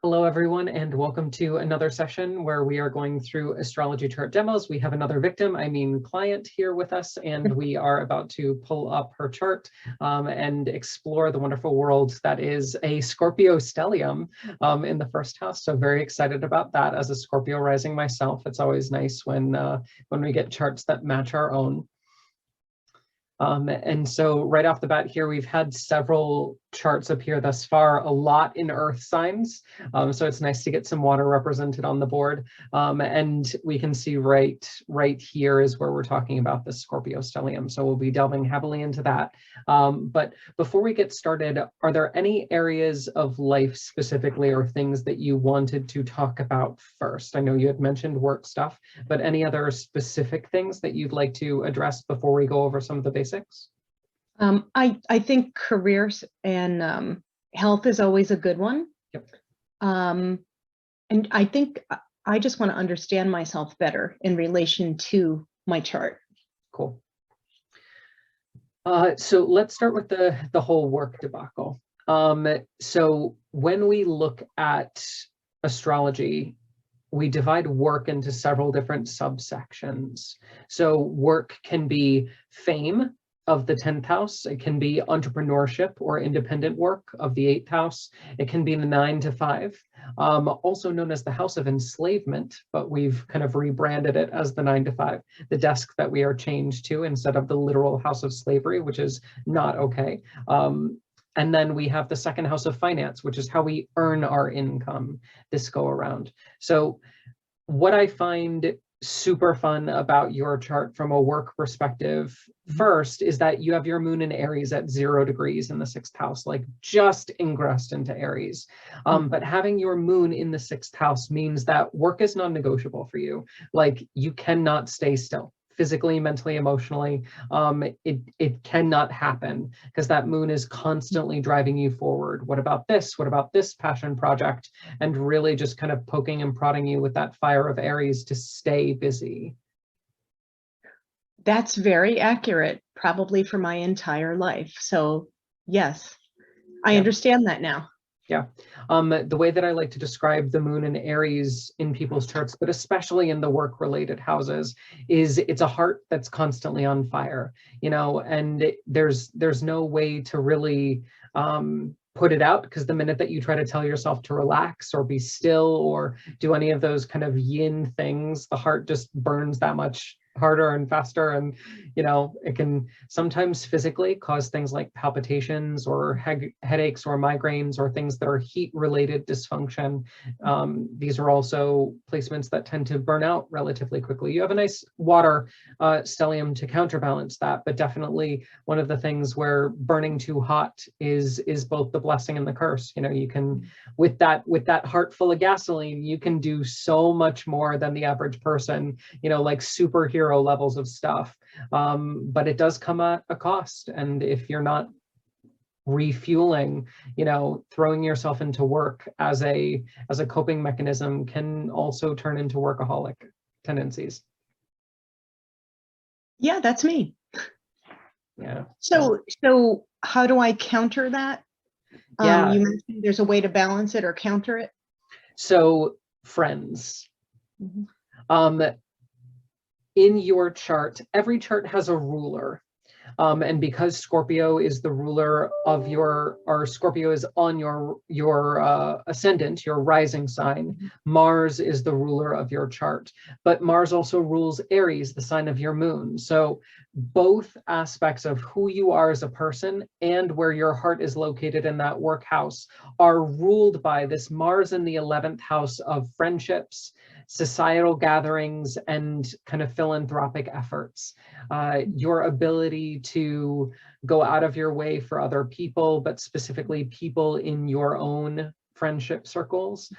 Hello, everyone, and welcome to another session where we are going through astrology chart demos. We have another client here with us, and we are about to pull up her chart and explore the wonderful world that is a Scorpio stellium in the first house. So very excited about that. As a Scorpio rising myself, it's always nice when we get charts that match our own. And so right off the bat here, we've had several charts appear thus far, a lot in earth signs. So it's nice to get some water represented on the board. And we can see right here is where we're talking about the Scorpio stellium. So we'll be delving heavily into that. But before we get started, are there any areas of life specifically or things that you wanted to talk about first? I know you had mentioned work stuff, but any other specific things that you'd like to address before we go over some of the basics? I think careers and health is always a good one. Yep. And I think I just want to understand myself better in relation to my chart. Cool. So let's start with the whole work debacle. So when we look at astrology, we divide work into several different subsections. So work can be fame of the 10th house. It can be entrepreneurship or independent work of the 8th house. It can be the 9 to 5, also known as the house of enslavement, but we've kind of rebranded it as the 9 to 5, the desk that we are changed to instead of the literal house of slavery, which is not okay. And then we have the second house of finance, which is how we earn our income this go around. So what I find super fun about your chart from a work perspective first is that you have your moon in Aries at 0 degrees in the 6th house, like just ingressed into Aries. But having your moon in the 6th house means that work is non-negotiable for you. Like you cannot stay still. Physically, mentally, emotionally, it cannot happen because that moon is constantly driving you forward. What about this? What about this passion project? And really just kind of poking and prodding you with that fire of Aries to stay busy. That's very accurate, probably for my entire life. So yes, I understand that now. Yeah. The way that I like to describe the moon in Aries in people's charts, but especially in the work-related houses, is it's a heart that's constantly on fire, you know, and there's no way to really put it out, because the minute that you try to tell yourself to relax or be still or do any of those kind of yin things, the heart just burns that much harder and faster. And, you know, it can sometimes physically cause things like palpitations or headaches or migraines or things that are heat related dysfunction. These are also placements that tend to burn out relatively quickly. You have a nice water stellium to counterbalance that, but definitely one of the things where burning too hot is both the blessing and the curse. You know, you can, with that heart full of gasoline, you can do so much more than the average person, you know, like superhero levels of stuff, but it does come at a cost. And if you're not refueling, you know, throwing yourself into work as a coping mechanism can also turn into workaholic tendencies. Yeah, that's me. Yeah. So how do I counter that? Yeah. You mentioned there's a way to balance it or counter it. So friends. In your chart, every chart has a ruler. And because Scorpio is the ruler of Scorpio is on your ascendant, your rising sign, Mars is the ruler of your chart. But Mars also rules Aries, the sign of your moon. So both aspects of who you are as a person and where your heart is located in that work house are ruled by this Mars in the 11th house of friendships, societal gatherings, and kind of philanthropic efforts. Your ability to go out of your way for other people, but specifically people in your own friendship circles,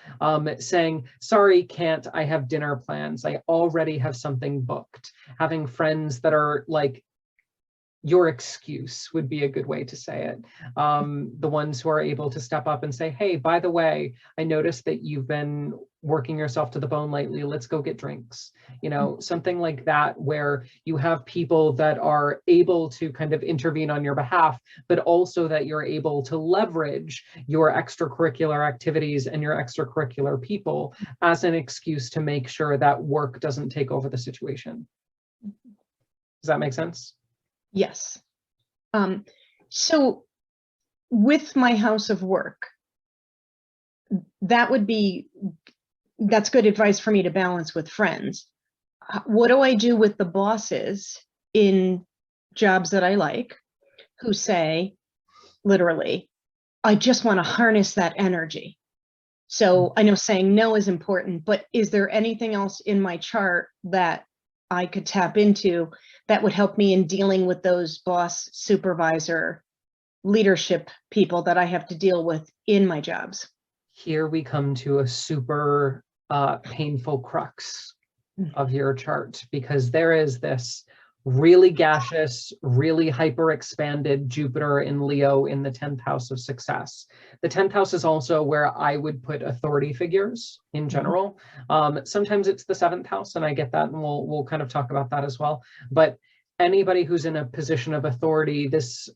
saying, sorry, can't, I have dinner plans, I already have something booked. Having friends that are like your excuse would be a good way to say it. The ones who are able to step up and say, hey, by the way, I noticed that you've been working yourself to the bone lately. Let's go get drinks. You know, something like that, where you have people that are able to kind of intervene on your behalf, but also that you're able to leverage your extracurricular activities and your extracurricular people as an excuse to make sure that work doesn't take over the situation. Does that make sense? Yes. So with my house of work, that's good advice for me to balance with friends. What do I do with the bosses in jobs that I like who say, literally, I just want to harness that energy? So I know saying no is important, but is there anything else in my chart that I could tap into that would help me in dealing with those boss, supervisor, leadership people that I have to deal with in my jobs? Here we come to a super painful crux of your chart, because there is this really gaseous, really hyper expanded Jupiter in Leo in the 10th house of success. The 10th house is also where I would put authority figures in general. Sometimes it's the 7th house, and I get that, and we'll kind of talk about that as well. But anybody who's in a position of authority, this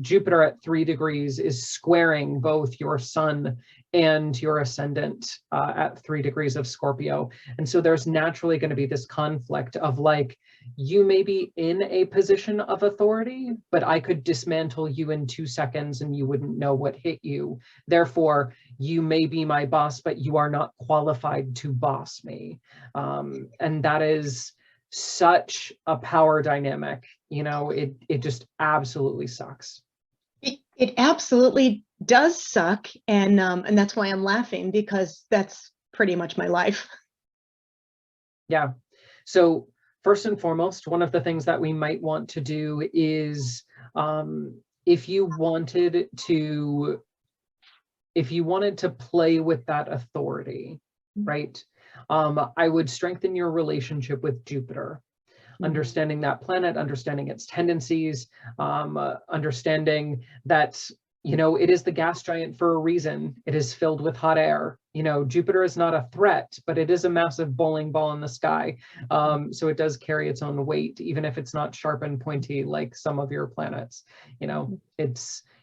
Jupiter at 3 degrees is squaring both your sun and your ascendant at 3 degrees of Scorpio. And so there's naturally going to be this conflict of like, you may be in a position of authority, but I could dismantle you in 2 seconds and you wouldn't know what hit you. Therefore, you may be my boss, but you are not qualified to boss me. And that is such a power dynamic. You know, it just absolutely sucks. It absolutely does suck, and that's why I'm laughing, because that's pretty much my life. Yeah. So first and foremost, one of the things that we might want to do is if you wanted to play with that authority, right? I would strengthen your relationship with Jupiter, understanding that planet, understanding its tendencies, understanding that, you know, it is the gas giant for a reason. It is filled with hot air. You know, Jupiter is not a threat, but it is a massive bowling ball in the sky. So it does carry its own weight, even if it's not sharp and pointy like some of your planets. You know,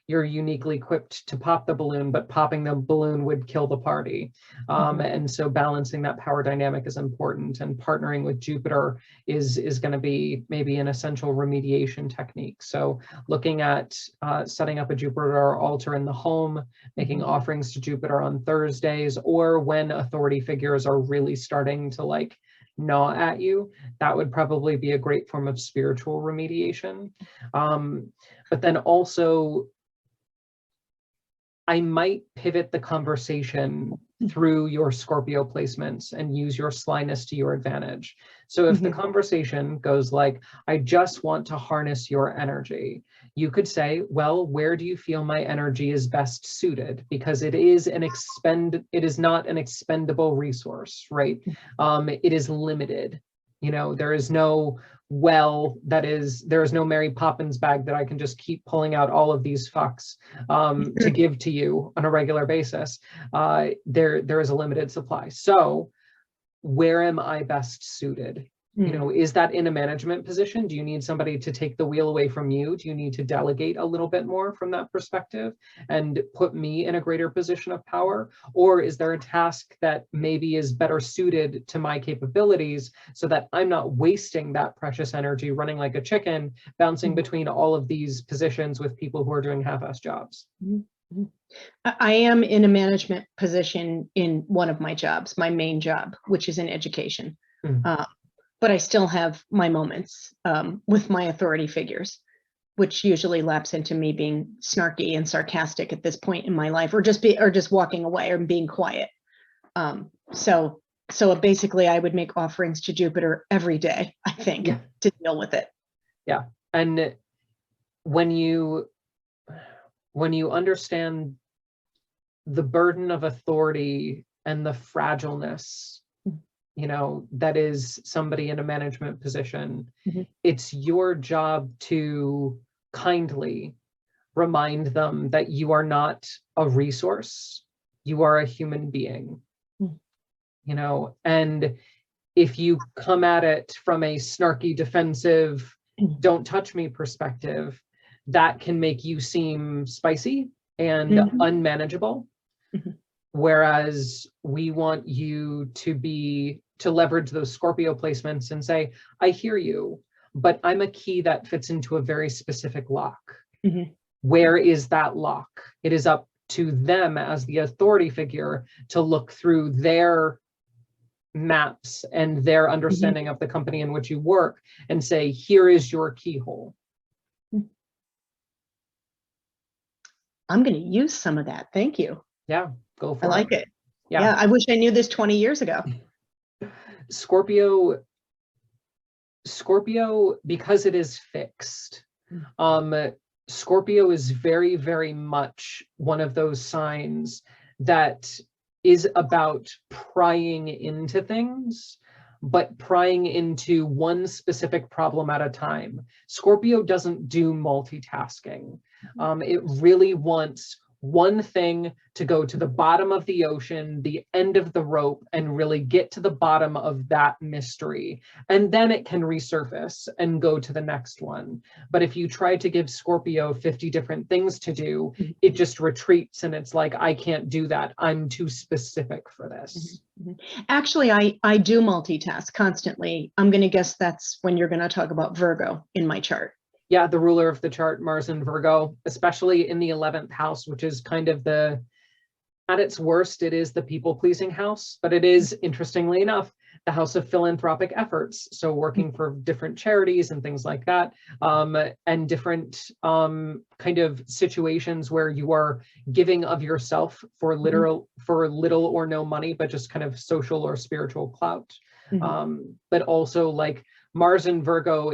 you're uniquely equipped to pop the balloon, but popping the balloon would kill the party. And so balancing that power dynamic is important, and partnering with Jupiter is going to be maybe an essential remediation technique. So looking at setting up a Jupiter altar in the home, making offerings to Jupiter on Thursdays, or when authority figures are really starting to like gnaw at you, that would probably be a great form of spiritual remediation. But then also, I might pivot the conversation through your Scorpio placements and use your slyness to your advantage. So if the conversation goes like, I just want to harness your energy, you could say, well, where do you feel my energy is best suited? Because it is not an expendable resource, right? It is limited. You know, there is no there is no Mary Poppins bag that I can just keep pulling out all of these fucks to give to you on a regular basis. There is a limited supply. So where am I best suited? You know, is that in a management position? Do you need somebody to take the wheel away from you? Do you need to delegate a little bit more from that perspective and put me in a greater position of power? Or is there a task that maybe is better suited to my capabilities so that I'm not wasting that precious energy running like a chicken, bouncing between all of these positions with people who are doing half-ass jobs? I am in a management position in one of my jobs, my main job, which is in education. But I still have my moments with my authority figures, which usually laps into me being snarky and sarcastic at this point in my life, or just walking away or being quiet. So basically, I would make offerings to Jupiter every day, I think, to deal with it. Yeah, and when you understand the burden of authority and the fragileness you know, that is somebody in a management position, Mhm. it's your job to kindly remind them that you are not a resource, you are a human being, Mhm. you know, and if you come at it from a snarky, defensive, Mhm. don't touch me perspective, that can make you seem spicy and Mhm. unmanageable. Mhm. Whereas we want you to leverage those Scorpio placements and say, I hear you, but I'm a key that fits into a very specific lock. Mhm. Where is that lock? It is up to them as the authority figure to look through their maps and their Mhm. understanding of the company in which you work and say, here is your keyhole. I'm going to use some of that. Thank you. Yeah, go I for it. like it. Yeah. Yeah, I wish I knew this 20 years ago. Scorpio, because it is fixed, Scorpio is very, very much one of those signs that is about prying into things, but prying into one specific problem at a time. Scorpio doesn't do multitasking. It really wants one thing to go to the bottom of the ocean, the end of the rope, and really get to the bottom of that mystery. And then it can resurface and go to the next one. But if you try to give Scorpio 50 different things to do, it just retreats and it's like, I can't do that. I'm too specific for this. Actually, I do multitask constantly. I'm going to guess that's when you're going to talk about Virgo in my chart. Yeah, the ruler of the chart, Mars and Virgo, especially in the 11th house, which is kind of at its worst, it is the people-pleasing house, but it is, interestingly enough, the house of philanthropic efforts. So working for different charities and things like that, and different kind of situations where you are giving of yourself for little or no money, but just kind of social or spiritual clout. But also like Mars and Virgo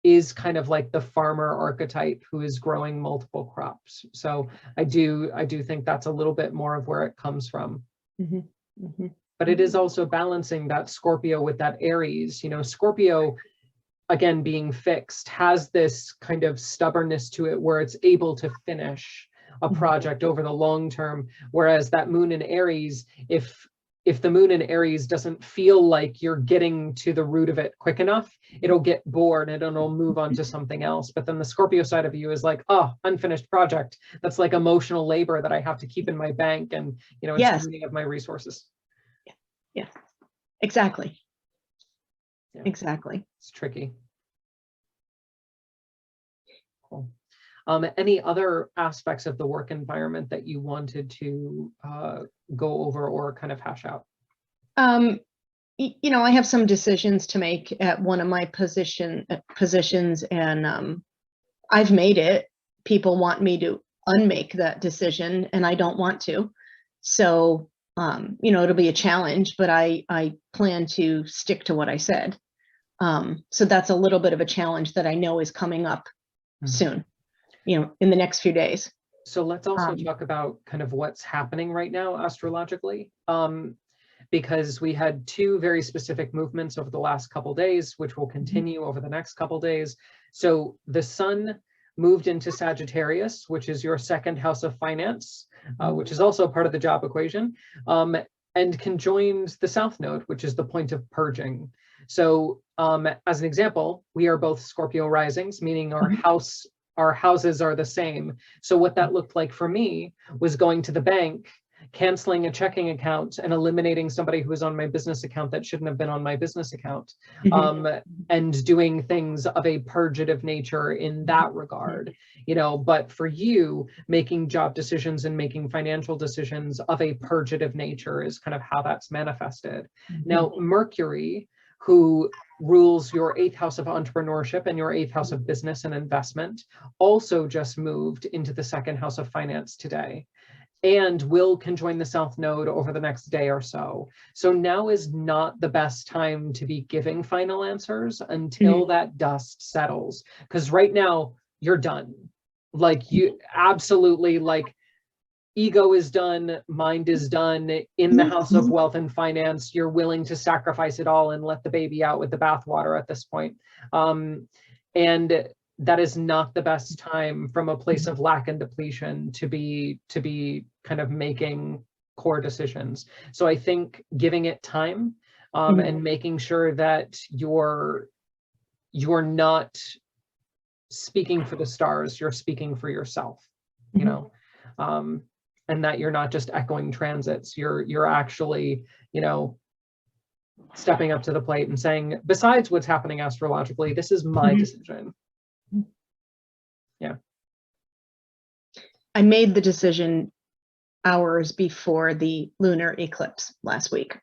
is kind of like the farmer archetype who is growing multiple crops. So I do think that's a little bit more of where it comes from. But it is also balancing that Scorpio with that Aries. You know, Scorpio, again, being fixed, has this kind of stubbornness to it where it's able to finish a project over the long term. Whereas that moon in Aries, if the moon in Aries doesn't feel like you're getting to the root of it quick enough, it'll get bored and it'll move on to something else. But then the Scorpio side of you is like, oh, unfinished project. That's like emotional labor that I have to keep in my bank, and you know, it's Yes. draining of my resources. Yeah, exactly. Yeah. Exactly. It's tricky. Cool. Any other aspects of the work environment that you wanted to go over or kind of hash out? You know, I have some decisions to make at one of my positions, and I've made it. People want me to unmake that decision, and I don't want to. So, you know, it'll be a challenge, but I plan to stick to what I said. So that's a little bit of a challenge that I know is coming up soon, you know, in the next few days. So let's also talk about kind of what's happening right now astrologically, because we had two very specific movements over the last couple days, which will continue over the next couple days. So the sun moved into Sagittarius, which is your second house of finance, which is also part of the job equation, and conjoined the South Node, which is the point of purging. So as an example, we are both Scorpio risings, meaning our houses are the same. So what that looked like for me was going to the bank, canceling a checking account and eliminating somebody who was on my business account that shouldn't have been on my business account, and doing things of a purgative nature in that regard, you know. But for you, making job decisions and making financial decisions of a purgative nature is kind of how that's manifested. Now, Mercury, who rules your 8th house of entrepreneurship and your 8th house of business and investment, also just moved into the 2nd house of finance today, and will conjoin the South Node over the next day or so. So now is not the best time to be giving final answers until that dust settles. Because right now, you're done. Like, you absolutely, like, ego is done, mind is done. In the house of wealth and finance, you're willing to sacrifice it all and let the baby out with the bathwater at this point. And that is not the best time from a place of lack and depletion to be kind of making core decisions. So I think giving it time, and making sure that you're not speaking for the stars, you're speaking for yourself, you know, and that you're not just echoing transits, you're actually, you know, stepping up to the plate and saying, besides what's happening astrologically, this is my decision. Yeah. I made the decision hours before the lunar eclipse last week,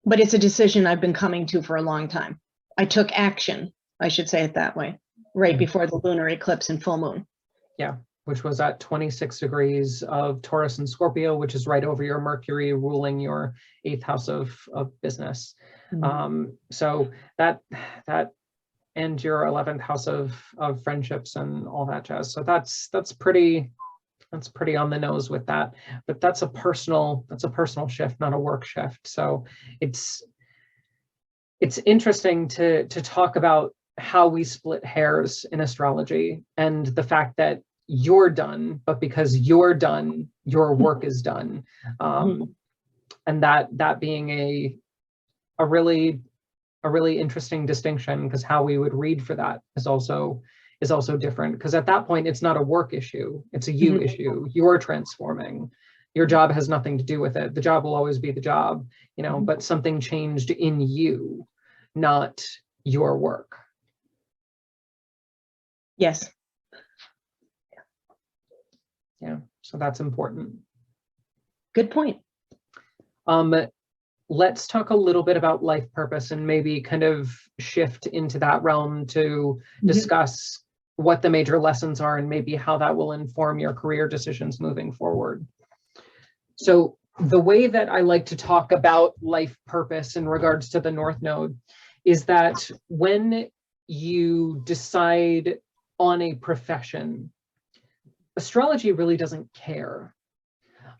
but it's a decision I've been coming to for a long time. I took action, I should say it that way, right before the lunar eclipse and full moon. Yeah, which was at 26 degrees of Taurus and Scorpio, which is right over your Mercury ruling your 8th house of business. So that and your 11th house of friendships and all that jazz. So that's pretty on the nose with that, but that's a personal shift, not a work shift. So it's interesting to talk about how we split hairs in astrology, and the fact that you're done, but because you're done, your work is done. And that being a really interesting distinction, because how we would read for that is also different, because at that point it's not a work issue, it's a you issue. You're transforming. Your job has nothing to do with it. The job will always be the job, you know, but something changed in you, not your work. Yes. Yeah, so that's important. Good point. Let's talk a little bit about life purpose, and maybe kind of shift into that realm to discuss what the major lessons are and maybe how that will inform your career decisions moving forward. So the way that I like to talk about life purpose in regards to the North Node is that when you decide on a profession, astrology really doesn't care.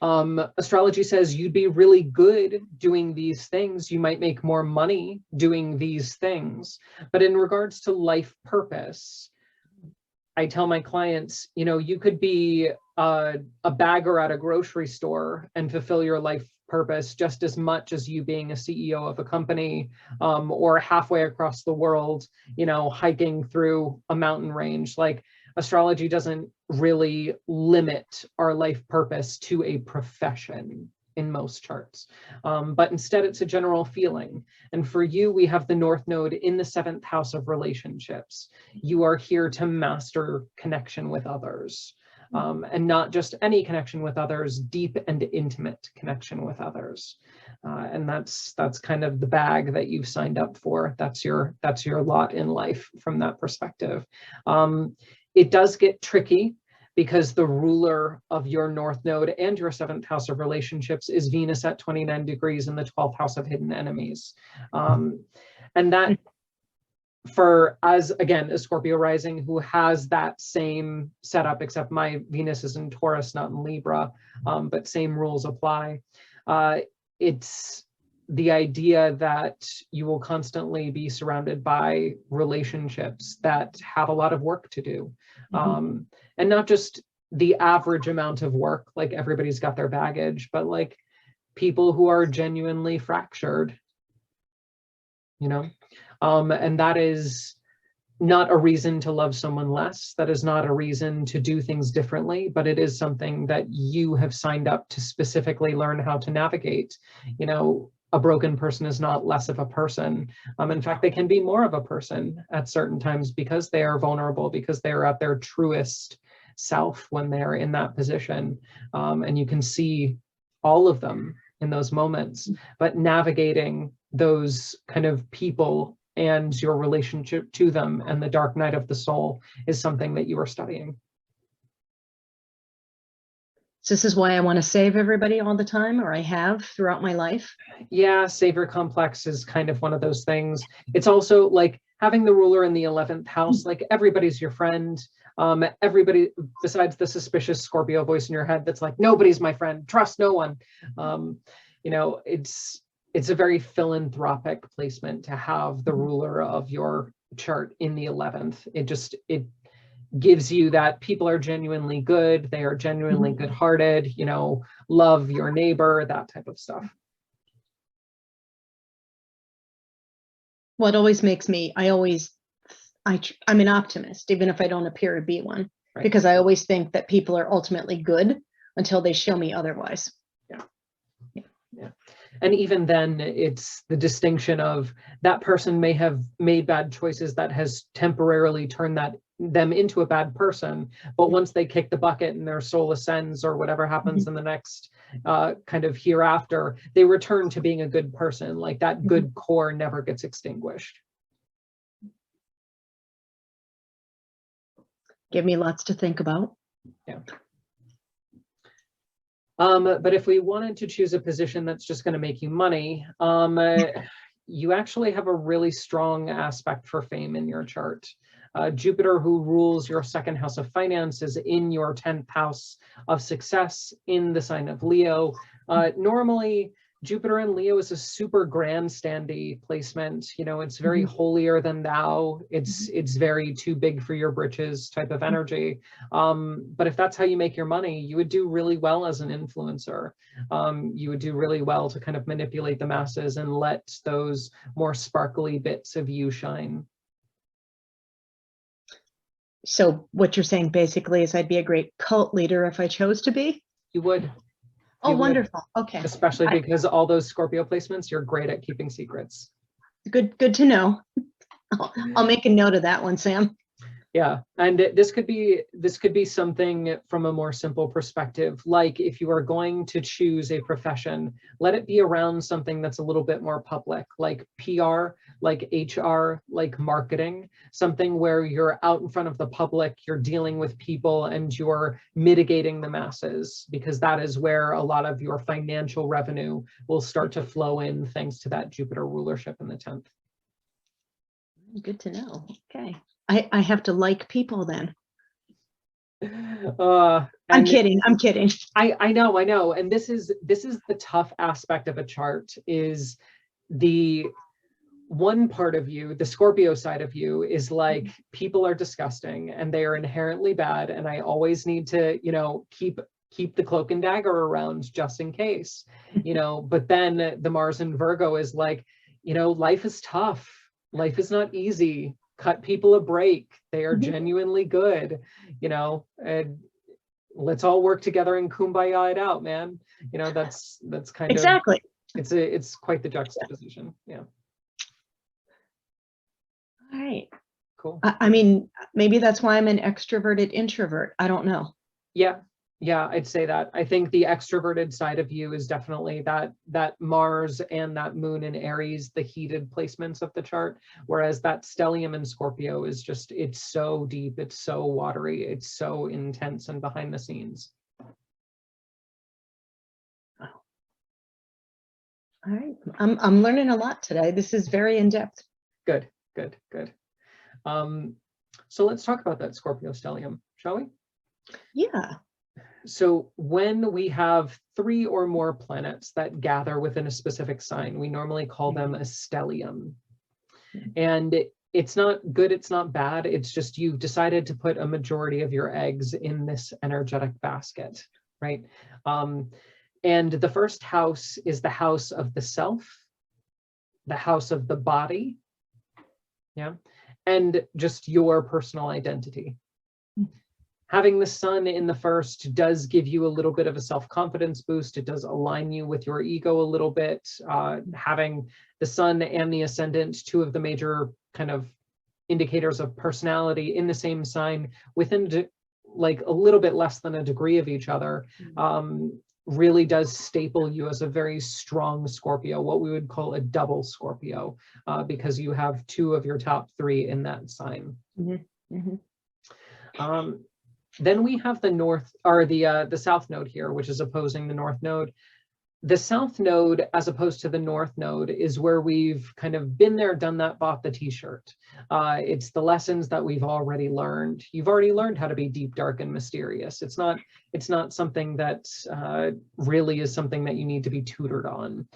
Astrology says you'd be really good doing these things. You might make more money doing these things. But in regards to life purpose, I tell my clients, you know, you could be a bagger at a grocery store and fulfill your life purpose just as much as you being a CEO of a company, or halfway across the world, you know, hiking through a mountain range. Like, astrology doesn't really limit our life purpose to a profession in most charts, but instead it's a general feeling. And for you, we have the North Node in the 7th house of relationships. You are here to master connection with others, and not just any connection with others, deep and intimate connection with others. And that's kind of the bag that you've signed up for. That's your lot in life from that perspective. It does get tricky, because the ruler of your North Node and your 7th house of relationships is Venus at 29 degrees in the 12th house of hidden enemies. And that, for, as again, a Scorpio rising who has that same setup, except my Venus is in Taurus, not in Libra, but same rules apply. It's the idea that you will constantly be surrounded by relationships that have a lot of work to do. And not just the average amount of work, like everybody's got their baggage, but like people who are genuinely fractured, you know? And that is not a reason to love someone less. That is not a reason to do things differently, but it is something that you have signed up to specifically learn how to navigate. You know, a broken person is not less of a person. In fact, they can be more of a person at certain times, because they are vulnerable, because they are at their truest self when they're in that position. And you can see all of them in those moments, but navigating those kind of people and your relationship to them and the dark night of the soul is something that you are studying. So this is why I want to save everybody all the time, or I have throughout my life. Yeah, savior complex is kind of one of those things. It's also like having the ruler in the 11th house, like everybody's your friend. Everybody, besides the suspicious Scorpio voice in your head that's like, nobody's my friend, trust no one. You know, it's a very philanthropic placement to have the ruler of your chart in the 11th. It gives you that people are genuinely good, they are genuinely good-hearted, you know, love your neighbor, that type of stuff. What always makes me, I'm an optimist, even if I don't appear to be one, Right. because I always think that people are ultimately good until they show me otherwise. Yeah. And even then, it's the distinction of that person may have made bad choices that has temporarily turned them into a bad person, but once they kick the bucket and their soul ascends or whatever happens in the next kind of hereafter, they return to being a good person. Like that good core never gets extinguished. Give me lots to think about. Yeah. But if we wanted to choose a position that's just going to make you money, you actually have a really strong aspect for fame in your chart. Jupiter, who rules your second house of finance, is in your 10th house of success in the sign of Leo. Normally, Jupiter in Leo is a super grandstandy placement. You know, it's very holier than thou. It's very too big for your britches type of energy. But if that's how you make your money, you would do really well as an influencer. You would do really well to kind of manipulate the masses and let those more sparkly bits of you shine. So what you're saying basically is I'd be a great cult leader if I chose to be? You would. Oh, You would. wonderful. Okay. Especially because all those Scorpio placements, you're great at keeping secrets. Good to know. I'll make a note of that one, Sam. Yeah, and this could be something from a more simple perspective. Like if you are going to choose a profession, let it be around something that's a little bit more public, like PR, like HR, like marketing, something where you're out in front of the public, you're dealing with people and you're mitigating the masses, because that is where a lot of your financial revenue will start to flow in thanks to that Jupiter rulership in the 10th. Good to know. Okay. I have to like people then. I'm kidding. I know. And this is the tough aspect of a chart, is the one part of you, the Scorpio side of you, is like, people are disgusting and they are inherently bad. And I always need to, you know, keep the cloak and dagger around just in case, you know. But then the Mars in Virgo is like, you know, life is tough. Life is not easy. Cut people a break. They are genuinely good, you know, and let's all work together and kumbaya it out, man. You know, that's kind exactly. of, it's quite the juxtaposition. Yeah. All right. Cool. I mean, maybe that's why I'm an extroverted introvert. I don't know. Yeah, I'd say that. I think the extroverted side of you is definitely that Mars and that Moon in Aries, the heated placements of the chart, whereas that stellium in Scorpio is just, it's so deep, it's so watery, it's so intense and behind the scenes. Wow. All right, I'm learning a lot today. This is very in-depth. Good. So let's talk about that Scorpio stellium, shall we? Yeah. So when we have 3 or more planets that gather within a specific sign, we normally call them a stellium. And it's not good, it's not bad, it's just you've decided to put a majority of your eggs in this energetic basket, right? And the first house is the house of the self, the house of the body, yeah, and just your personal identity. Having the sun in the first does give you a little bit of a self-confidence boost. It does align you with your ego a little bit. Having the sun and the ascendant, 2 of the major kind of indicators of personality in the same sign within like a little bit less than a degree of each other, really does staple you as a very strong Scorpio, what we would call a double Scorpio, because you have 2 of your top 3 in that sign. Then we have the north, or the south node here, which is opposing the north node. the South Node, as opposed to the North Node, is where we've kind of been there, done that, bought the t-shirt. It's the lessons that we've already learned. You've already learned how to be deep, dark, and mysterious. It's not something that really is something that you need to be tutored on.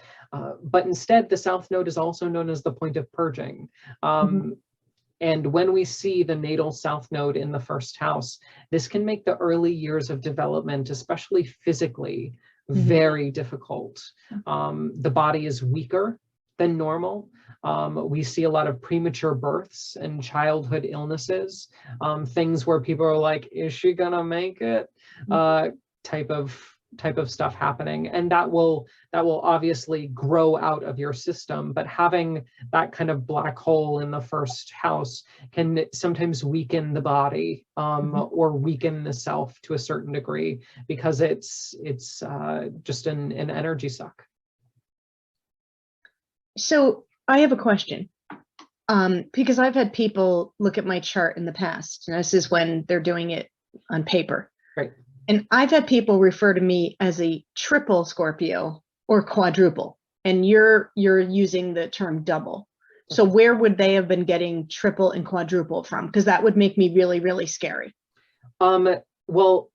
But instead, the South Node is also known as the point of purging. And when we see the natal South Node in the first house, this can make the early years of development, especially physically, very difficult. The body is weaker than normal. We see a lot of premature births and childhood illnesses, things where people are like, is she gonna make it? Type of stuff happening, and that will obviously grow out of your system. But having that kind of black hole in the first house can sometimes weaken the body, or weaken the self to a certain degree, because it's just an energy suck. So I have a question, because I've had people look at my chart in the past, and this is when they're doing it on paper. Right. And I've had people refer to me as a triple Scorpio or quadruple, and you're using the term double. So where would they have been getting triple and quadruple from? Because that would make me really, really scary. Well,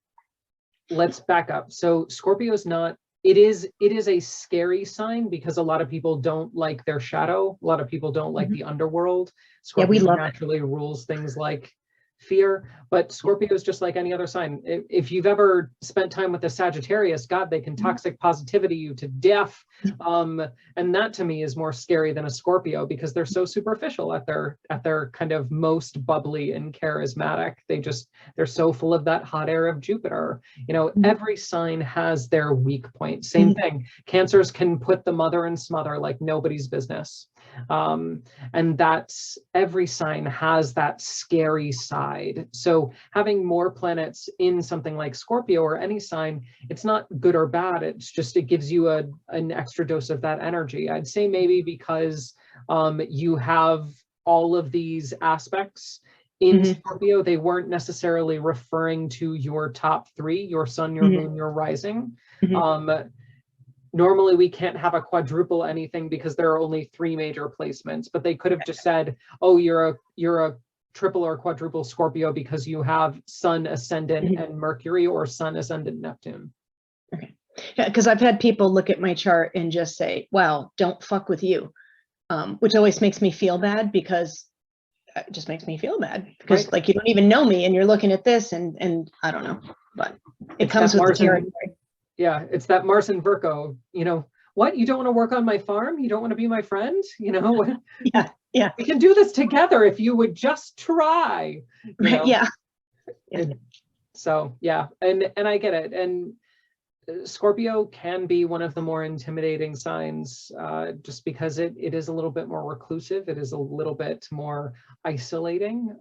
let's back up. So Scorpio is not, it is a scary sign because a lot of people don't like their shadow. A lot of people don't like the underworld. Scorpio we love naturally rules things like fear, but Scorpio is just like any other sign. If you've ever spent time with a Sagittarius, God, they can toxic positivity you to death. And that to me is more scary than a Scorpio, because they're so superficial at their kind of most bubbly and charismatic. They're so full of that hot air of Jupiter. You know, every sign has their weak point. Same thing. Cancers can put the mother and smother like nobody's business. And that's, every sign has that scary side. So having more planets in something like Scorpio or any sign, it's not good or bad. It's just, it gives you an extra dose of that energy. I'd say maybe because you have all of these aspects in Scorpio, they weren't necessarily referring to your top three, your sun, your moon, your rising. Normally we can't have a quadruple anything because there are only three major placements, but they could have just said, oh, you're a triple or quadruple Scorpio because you have sun ascendant and Mercury, or sun ascendant Neptune. Okay. Yeah, because I've had people look at my chart and just say, wow, don't fuck with you, which always makes me feel bad, because it just makes me feel bad, because like, you don't even know me and you're looking at this, and I don't know, but it comes with the territory. Yeah, it's that Mars and Virgo, you know, what, you don't want to work on my farm? You don't want to be my friend? You know, yeah. We can do this together if you would just try. You know? Yeah. So yeah, and I get it. And Scorpio can be one of the more intimidating signs, just because it is a little bit more reclusive. It is a little bit more isolating.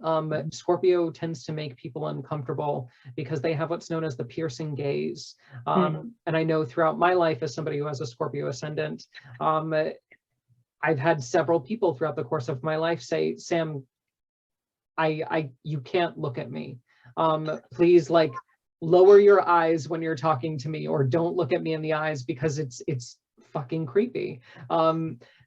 Scorpio tends to make people uncomfortable because they have what's known as the piercing gaze. And I know throughout my life, as somebody who has a Scorpio ascendant, I've had several people throughout the course of my life say, Sam, you can't look at me. Please, like, lower your eyes when you're talking to me, or don't look at me in the eyes, because it's fucking creepy.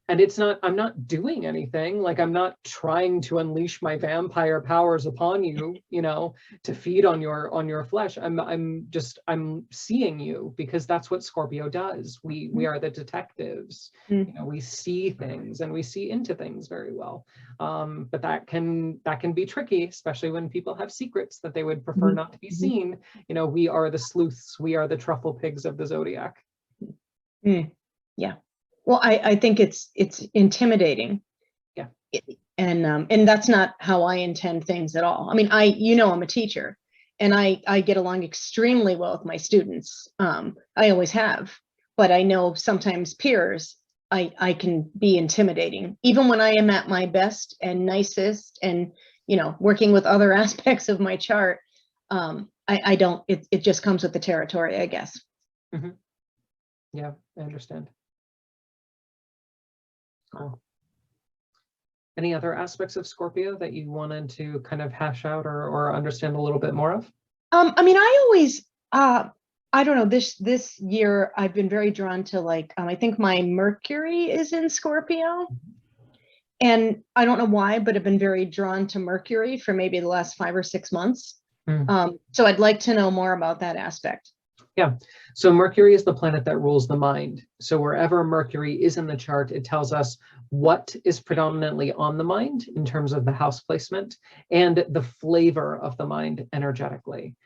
And it's not, I'm not doing anything. Like, I'm not trying to unleash my vampire powers upon you, you know, to feed on your flesh. I'm seeing you, because that's what Scorpio does. We are the detectives. You know, we see things and we see into things very well. But that can be tricky, especially when people have secrets that they would prefer not to be seen. You know, we are the sleuths, we are the truffle pigs of the zodiac. Yeah. Well, I think it's intimidating. Yeah. And that's not how I intend things at all. I mean, I'm a teacher, and I get along extremely well with my students. I always have, but I know sometimes peers, I can be intimidating, even when I am at my best and nicest, and, you know, working with other aspects of my chart. I don't, it just comes with the territory, I guess. Yeah, I understand. Cool. Any other aspects of Scorpio that you wanted to kind of hash out or understand a little bit more of? I mean, I always, I don't know, this year I've been very drawn to like, I think my Mercury is in Scorpio. And I don't know why, but I've been very drawn to Mercury for maybe the last 5 or 6 months. So I'd like to know more about that aspect. Yeah. So Mercury is the planet that rules the mind. So wherever Mercury is in the chart, it tells us what is predominantly on the mind in terms of the house placement and the flavor of the mind energetically.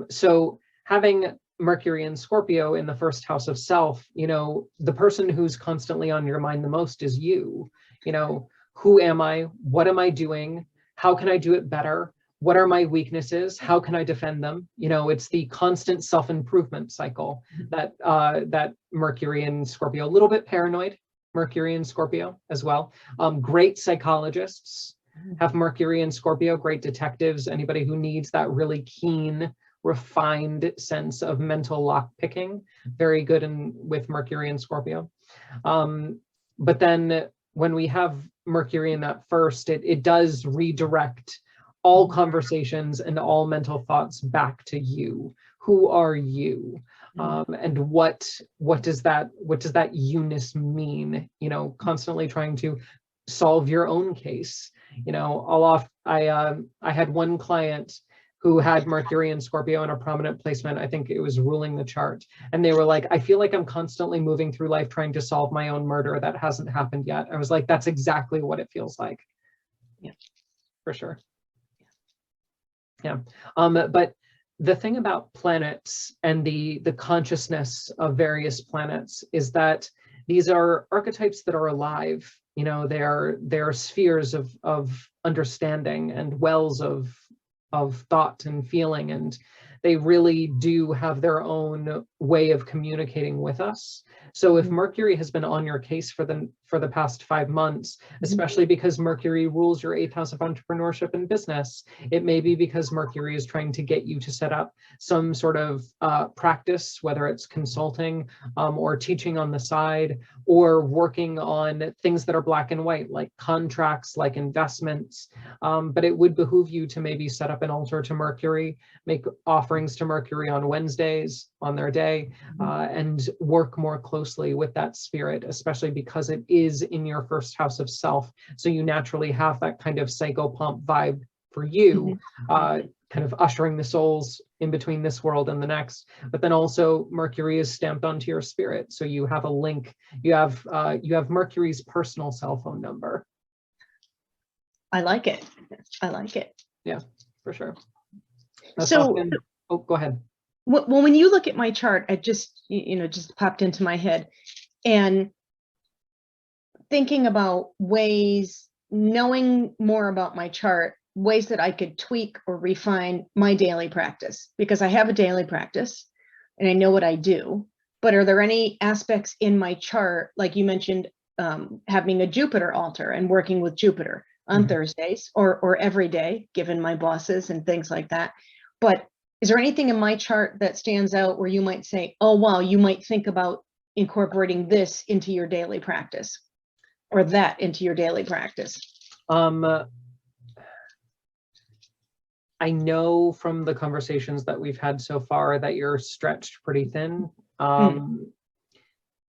So having Mercury in Scorpio in the first house of self, the person who's constantly on your mind the most is you. Who am I? What am I doing? How can I do it better? What are my weaknesses? How can I defend them? It's the constant self-improvement cycle that Mercury in Scorpio, a little bit paranoid, Mercury in Scorpio as well. Great psychologists have Mercury in Scorpio, great detectives, anybody who needs that really keen, refined sense of mental lock picking, very good with Mercury in Scorpio. But then when we have Mercury in that first, it does redirect all conversations and all mental thoughts back to you. Who are you? And what does that you-ness mean? Constantly trying to solve your own case. I had one client who had Mercury and Scorpio in a prominent placement. I think it was ruling the chart. And they were like, I feel like I'm constantly moving through life trying to solve my own murder that hasn't happened yet. I was like, that's exactly what it feels like. Yeah, for sure. Yeah. But the thing about planets and the consciousness of various planets is that these are archetypes that are alive. They are spheres of understanding and wells of thought and feeling, and they really do have their own way of communicating with us. So if Mercury has been on your case for the past 5 months, especially because Mercury rules your 8th house of entrepreneurship and business, it may be because Mercury is trying to get you to set up some sort of practice, whether it's consulting or teaching on the side, or working on things that are black and white, like contracts, like investments. But it would behoove you to maybe set up an altar to Mercury, make offerings to Mercury on Wednesdays on their day, and work more closely with that spirit, especially because it is in your first house of self. So you naturally have that kind of psychopomp vibe for you, kind of ushering the souls in between this world and the next. But then also Mercury is stamped onto your spirit. So you have a link, you have Mercury's personal cell phone number. I like it. I like it. Yeah, for sure. Oh, go ahead. Well, when you look at my chart, it just popped into my head, and thinking about ways, knowing more about my chart, ways that I could tweak or refine my daily practice, because I have a daily practice and I know what I do. But are there any aspects in my chart, like you mentioned, having a Jupiter altar and working with Jupiter on Thursdays or every day, given my bosses and things like that? But is there anything in my chart that stands out where you might say, oh, wow, you might think about incorporating this into your daily practice, or that into your daily practice? I know from the conversations that we've had so far that you're stretched pretty thin.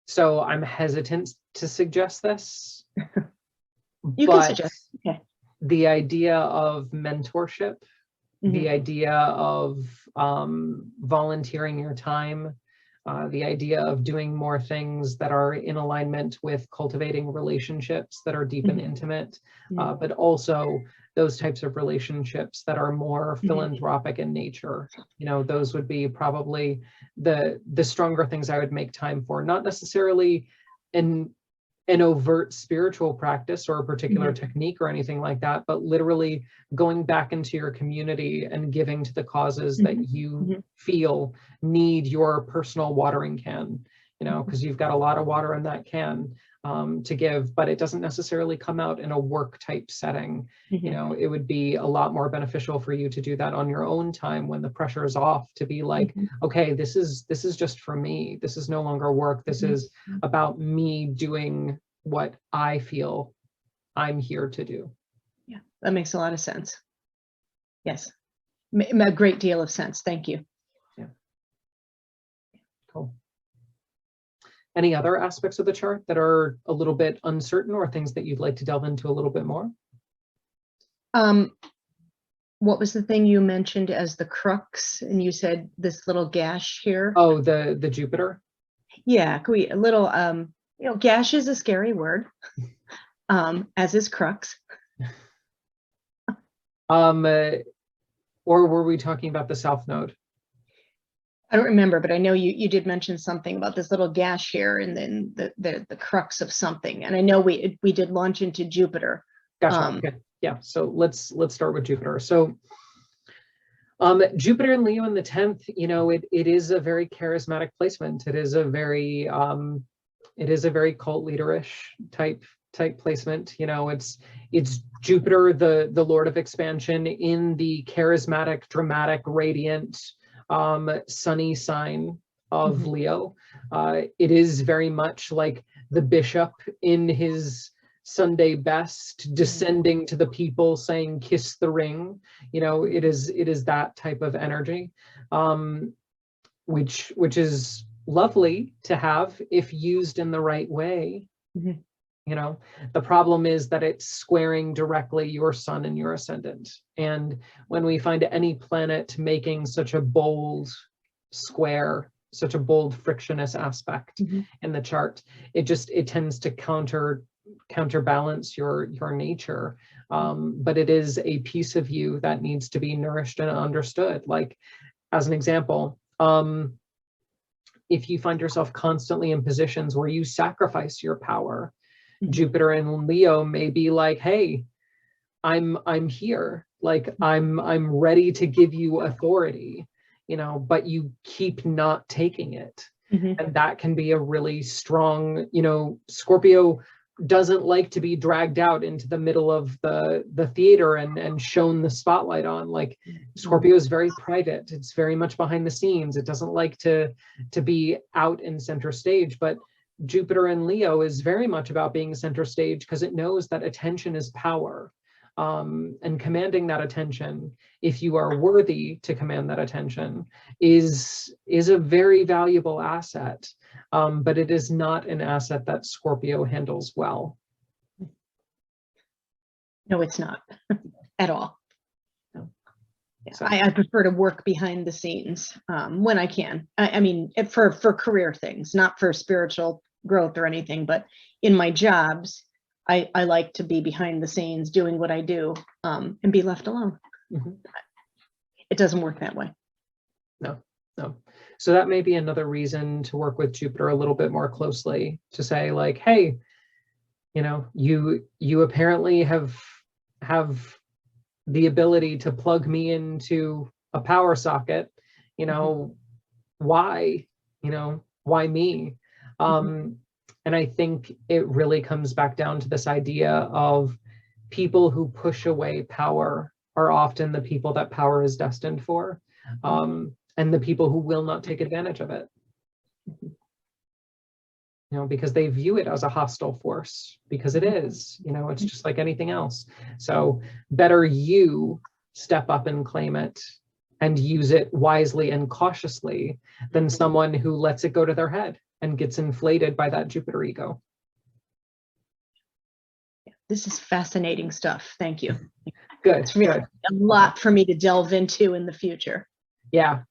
So I'm hesitant to suggest this. You can suggest. Okay. The idea of mentorship, the idea of volunteering your time, the idea of doing more things that are in alignment with cultivating relationships that are deep and intimate, but also those types of relationships that are more philanthropic in nature. Those would be probably the stronger things I would make time for, not necessarily an overt spiritual practice or a particular technique or anything like that, but literally going back into your community and giving to the causes that you feel need your personal watering can, because you've got a lot of water in that can to give, but it doesn't necessarily come out in a work type setting. It would be a lot more beneficial for you to do that on your own time when the pressure is off, to be like, okay, this is just for me. This is no longer work. This is about me doing what I feel I'm here to do. Yeah, that makes a lot of sense. Yes, a great deal of sense. Thank you. Any other aspects of the chart that are a little bit uncertain, or things that you'd like to delve into a little bit more? What was the thing you mentioned as the crux? And you said this little gash here. Oh, the Jupiter. Yeah, could we a little gash is a scary word. As is crux. Or were we talking about the South Node? I don't remember, but I know you did mention something about this little gash here, and then the crux of something. And I know we did launch into Jupiter. Gotcha. Okay. Yeah. So let's start with Jupiter. So Jupiter and Leo in the 10th, it is a very charismatic placement. It is a very cult leaderish type placement. It's Jupiter, the Lord of expansion, in the charismatic, dramatic, radiant, sunny sign of Leo. It is very much like the bishop in his Sunday best, descending to the people, saying, "Kiss the ring." It is that type of energy, which is lovely to have if used in the right way. The problem is that it's squaring directly your sun and your ascendant. And when we find any planet making such a bold square, such a bold frictionless aspect in the chart, it tends to counterbalance your nature. But it is a piece of you that needs to be nourished and understood. Like, as an example, if you find yourself constantly in positions where you sacrifice your power, Jupiter and Leo may be like, "Hey, I'm here. Like, I'm ready to give you authority, but you keep not taking it." And that can be a really strong, Scorpio doesn't like to be dragged out into the middle of the theater and shown the spotlight on. Like, Scorpio is very private. It's very much behind the scenes. It doesn't like to be out in center stage. But Jupiter and Leo is very much about being center stage, because it knows that attention is power. And commanding that attention, if you are worthy to command that attention, is a very valuable asset. But it is not an asset that Scorpio handles well. No, it's not at all. No. Yeah, so I prefer to work behind the scenes when I can. I mean, for career things, not for spiritual growth or anything, but in my jobs, I like to be behind the scenes doing what I do, and be left alone. It doesn't work that way. No. So that may be another reason to work with Jupiter a little bit more closely, to say, like, "Hey, you apparently have the ability to plug me into a power socket. Why? Why me?" And I think it really comes back down to this idea of people who push away power are often the people that power is destined for, and the people who will not take advantage of it. Because they view it as a hostile force, because it is. It's just like anything else. So better you step up and claim it and use it wisely and cautiously than someone who lets it go to their head and gets inflated by that Jupiter ego. This is fascinating stuff. Thank you. Good. It's really a lot for me to delve into in the future. Yeah.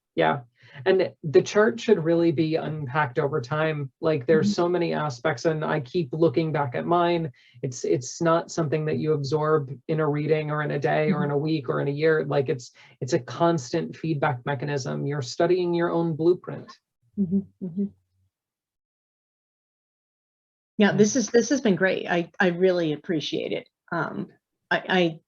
And the chart should really be unpacked over time. Like, there's so many aspects, and I keep looking back at mine. It's not something that you absorb in a reading or in a day or in a week or in a year. Like, it's a constant feedback mechanism. You're studying your own blueprint. Yeah, this has been great. I really appreciate it. I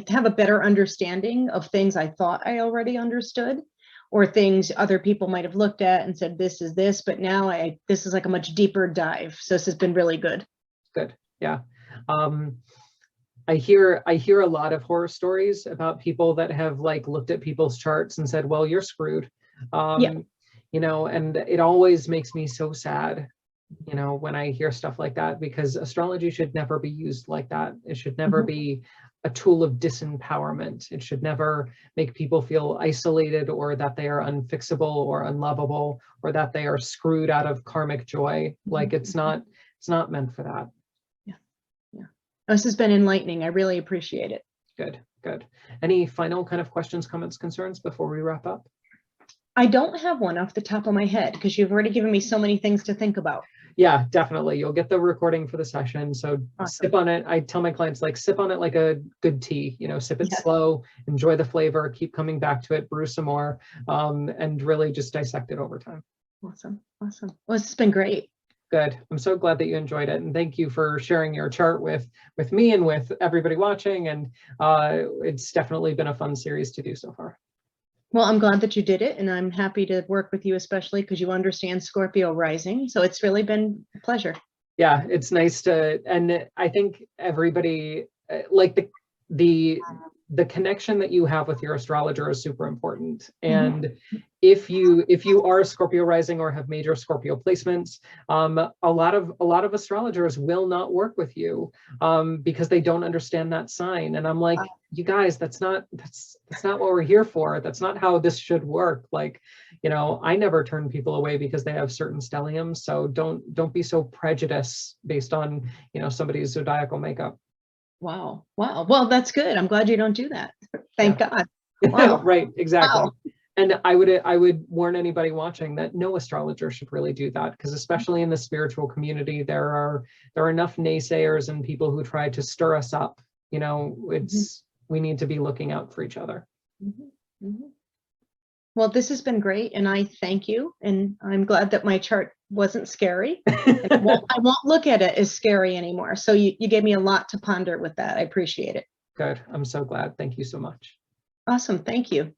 have a better understanding of things I thought I already understood, or things other people might have looked at and said, "This is this," but now this is like a much deeper dive. So this has been really good. Good. Yeah. I hear a lot of horror stories about people that have looked at people's charts and said, "Well, you're screwed." And it always makes me so sad, when I hear stuff like that, because astrology should never be used like that. It should never be a tool of disempowerment. It should never make people feel isolated or that they are unfixable or unlovable or that they are screwed out of karmic joy. Like it's not meant for that. Yeah. Yeah. This has been enlightening. I really appreciate it. Good, good. Any final kind of questions, comments, concerns before we wrap up? I don't have one off the top of my head because you've already given me so many things to think about. Yeah, definitely. You'll get the recording for the session. So Awesome. sip on it. I tell my clients, like, sip on it like a good tea, you know, sip it Yes. slow, enjoy the flavor, keep coming back to it, brew some more, and really just dissect it over time. Awesome. Awesome. Well, this has been great. Good. I'm so glad that you enjoyed it. And thank you for sharing your chart with me and with everybody watching. And it's definitely been a fun series to do so far. Well, I'm glad that you did it, and I'm happy to work with you, especially because you understand Scorpio rising. So it's really been a pleasure. Yeah, it's nice to, and I think everybody, like the connection that you have with your astrologer is super important. And if you are Scorpio rising or have major Scorpio placements, a lot of astrologers will not work with you because they don't understand that sign. And I'm like, you guys, that's not what we're here for. That's not how this should work. Like, you know, I never turn people away because they have certain stelliums. So don't be so prejudiced based on, you know, somebody's zodiacal makeup. Wow. Wow. Well, that's good. I'm glad you don't do that. Thank God. Wow. Right. Exactly. Wow. And I would warn anybody watching that no astrologer should really do that, because especially in the spiritual community, there are enough naysayers and people who try to stir us up. You know, we need to be looking out for each other. Well, this has been great, and I thank you. And I'm glad that my chart wasn't scary. I won't look at it as scary anymore. So you gave me a lot to ponder with that. I appreciate it. Good. I'm so glad. Thank you so much. Awesome. Thank you.